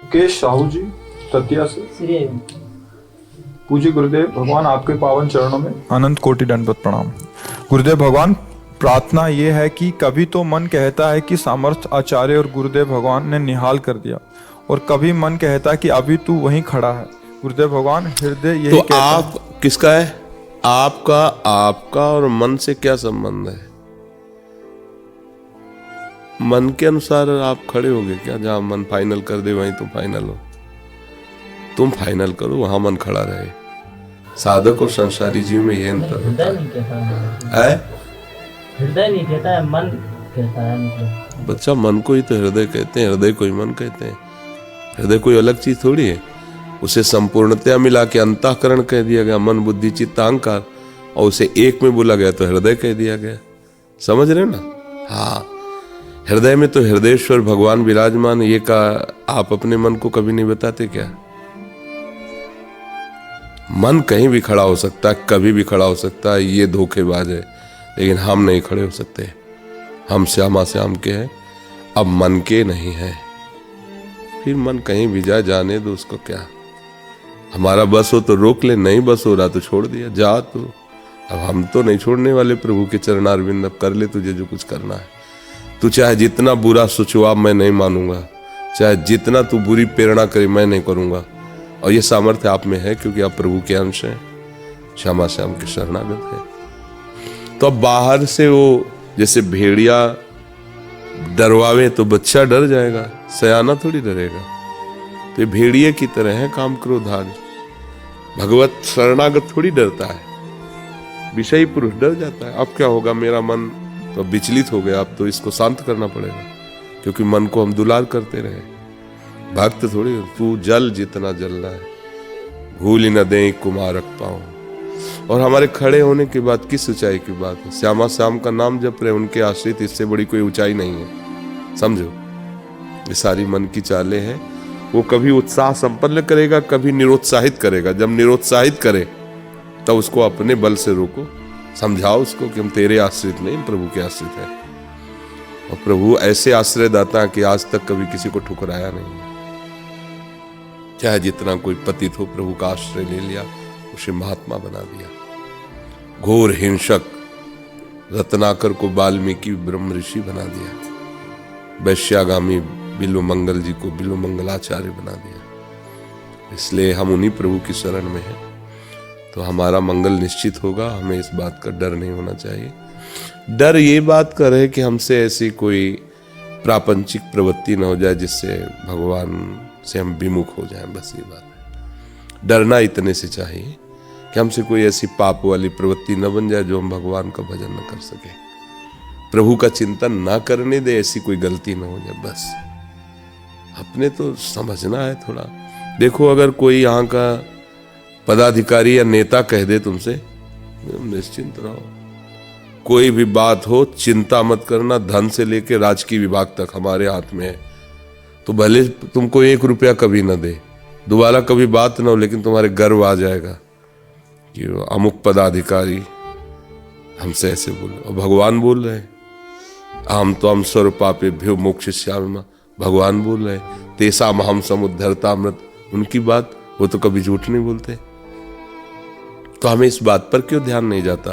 मुकेश साहू जी ततिया से। पूज्य गुरुदेव भगवान, आपके पावन चरणों में अनंत कोटि दंडवत प्रणाम। गुरुदेव भगवान, प्रार्थना ये है कि कभी तो मन कहता है कि सामर्थ्य आचार्य और गुरुदेव भगवान ने निहाल कर दिया, और कभी मन कहता है कि अभी तू वहीं खड़ा है। गुरुदेव भगवान, हृदय यही तो कहता आप किसका है? आपका और मन से क्या संबंध है? मन के अनुसार आप खड़े होगे क्या? जहां मन फाइनल कर दे वहीं तुम फाइनल हो। तुम फाइनल करो, वहां मन खड़ा रहे। साधक और संसारी जीव में यह अंतर होता है। हृदय नहीं कहता है, मन कहता है। मतलब बच्चा, मन को ही तो हृदय कहते हैं, हृदय को ही मन कहते हैं। हृदय कोई अलग चीज थोड़ी है। उसे संपूर्णतया मिला के अंतःकरण कह दिया गया, मन बुद्धि चित्त अहंकार, और उसे एक में बोला गया तो हृदय कह दिया गया। समझ रहे ना? हाँ, हृदय में तो हृदयेश्वर भगवान विराजमान। ये का आप अपने मन को कभी नहीं बताते क्या? मन कहीं भी खड़ा हो सकता है, कभी भी खड़ा हो सकता है, ये धोखेबाज है। लेकिन हम नहीं खड़े हो सकते। हम श्यामा श्याम के हैं, अब मन के नहीं हैं। फिर मन कहीं भी जाए, जाने दो उसको। क्या हमारा बस हो तो रोक ले, नहीं बस हो रहा तो छोड़ दिया, जा तू। अब हम तो नहीं छोड़ने वाले प्रभु के चरणारविंद। अब कर ले तुझे जो कुछ करना है। तू चाहे जितना बुरा सोचो, मैं नहीं मानूंगा। चाहे जितना तू बुरी प्रेरणा करे, मैं नहीं करूंगा। और ये सामर्थ्य आप में है, क्योंकि आप प्रभु के अंश हैं, श्यामा श्याम के शरणागत है। तो अब बाहर से वो जैसे भेड़िया डरवावे तो बच्चा डर जाएगा, सयाना थोड़ी डरेगा। तो ये भेड़िए की तरह है काम क्रोधादि। भगवत शरणागत थोड़ी डरता है, विषयी पुरुष डर जाता है। अब क्या होगा, मेरा मन तो विचलित हो गया, अब तो इसको शांत करना पड़ेगा, क्योंकि मन को हम दुलार करते रहे। भक्त थोड़ी, तू जल जितना जलना है, भूल ही न दे कुमारक पाऊं। और हमारे खड़े होने के बाद किस ऊंचाई की बात है? श्यामा श्याम का नाम जप रहे, उनके आश्रित, इससे बड़ी कोई ऊंचाई नहीं है। समझो, ये सारी मन की चालें हैं। वो कभी उत्साह संपन्न करेगा, कभी निरुत्साहित करेगा। जब निरुत्साहित करे तब उसको अपने बल से रोको, समझाओ उसको कि हम तेरे आश्रित नहीं, प्रभु के आश्रित हैं। और प्रभु ऐसे आश्रयदाता कि आज तक कभी किसी को ठुकराया नहीं। चाहे जितना कोई पतित हो, प्रभु का आश्रय ले लिया, उसे महात्मा बना दिया। घोर हिंसक रत्नाकर को वाल्मीकि ब्रह्म ऋषि बना दिया। वैश्यागामी बिल्व मंगल जी को बिल्व मंगलाचार्य बना दिया। इसलिए हम उन्हीं प्रभु की शरण में हैं, तो हमारा मंगल निश्चित होगा। हमें इस बात का डर नहीं होना चाहिए। डर ये बात का रहे कि हमसे ऐसी कोई प्रापंचिक प्रवृत्ति न हो जाए जिससे भगवान से हम विमुख हो जाएं। बस ये बात है। डरना इतने से चाहिए कि हमसे कोई ऐसी पाप वाली प्रवृत्ति न बन जाए जो हम भगवान का भजन न कर सके, प्रभु का चिंतन ना करने दे, ऐसी कोई गलती न हो जाए। बस अपने तो समझना है थोड़ा। देखो, अगर कोई यहाँ का पदाधिकारी या नेता कह दे तुमसे, निश्चिंत रहो, कोई भी बात हो चिंता मत करना। धन से लेके राजकीय विभाग तक हमारे हाथ में है। तो भले तुमको 1 रुपया कभी न दे, दोबारा कभी बात ना हो, लेकिन तुम्हारे गर्व आ जाएगा कि अमुक पदाधिकारी हमसे ऐसे बोले। और भगवान बोल रहे हैं, हम तो हम स्वरूपापेभ्यो मोक्षयिष्यामि। भगवान बोल रहे हैं, तेषाम् अहं समुद्धरतामृत। उनकी बात वो तो कभी झूठ नहीं बोलते। तो हमें इस बात पर क्यों ध्यान नहीं जाता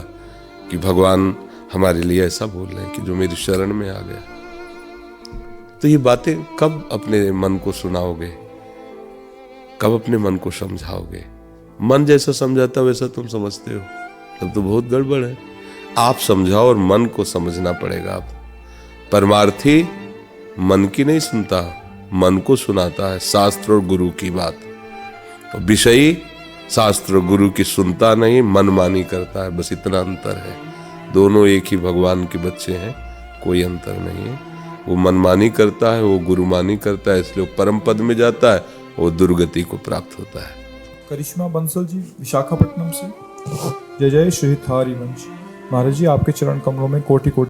कि भगवान हमारे लिए ऐसा बोल रहे हैं कि जो मेरी शरण में आ गया। तो ये बातें कब अपने मन को सुनाओगे, कब अपने मन को समझाओगे? मन जैसा समझाता वैसा तुम समझते हो, तब तो बहुत गड़बड़ है। आप समझाओ और मन को समझना पड़ेगा। आप परमार्थी मन की नहीं सुनता, मन को सुनाता है, शास्त्र और गुरु की बात। तो विषयी शास्त्र और गुरु की सुनता नहीं, मनमानी करता है। बस इतना अंतर है। दोनों एक ही भगवान के बच्चे हैं, कोई अंतर नहीं है। वो मनमानी करता है, वो गुरुमानी करता है, इसलिए वो परम पद में जाता है, वो दुर्गति को प्राप्त होता है। करिश्मा बंसल जी विशाखापट्टनम से। जय जय श्री हरिवंश। महाराज जी, आपके चरण कमलों में कोटि कोटि